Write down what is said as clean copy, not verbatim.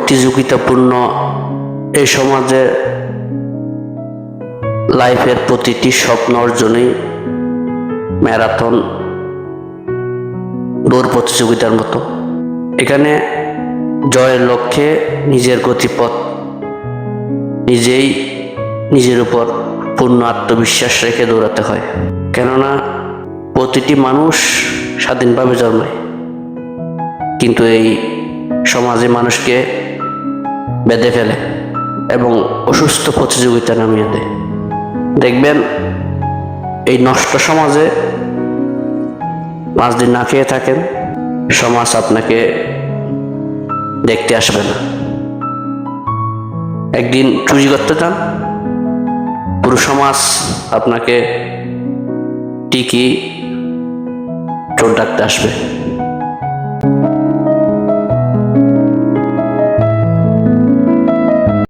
প্রতিযোগিতাপূর্ণ এই সমাজে লাইফের প্রতিটি স্বপ্ন অর্জনই ম্যারাথন দৌড় প্রতিযোগিতার মতো। এখানে জয়ের লক্ষ্যে নিজের গতিপথ নিজেই নিজের উপর পূর্ণ আত্মবিশ্বাস রেখে দৌড়াতে হয়। কেননা প্রতিটি মানুষ স্বাধীনভাবে জন্মায়, কিন্তু এই সমাজে মানুষকে বেঁধে ফেলে এবং অসুস্থ প্রতিযোগিতা নামিয়ে দেয়। দেখবেন এই নষ্ট সমাজে 5 দিন না খেয়ে থাকেন, সমাজ আপনাকে দেখতে আসবে না। একদিন চুরি করতে চান, পুরো সমাজ আপনাকে ঠিকই চোর ডাকতে আসবে।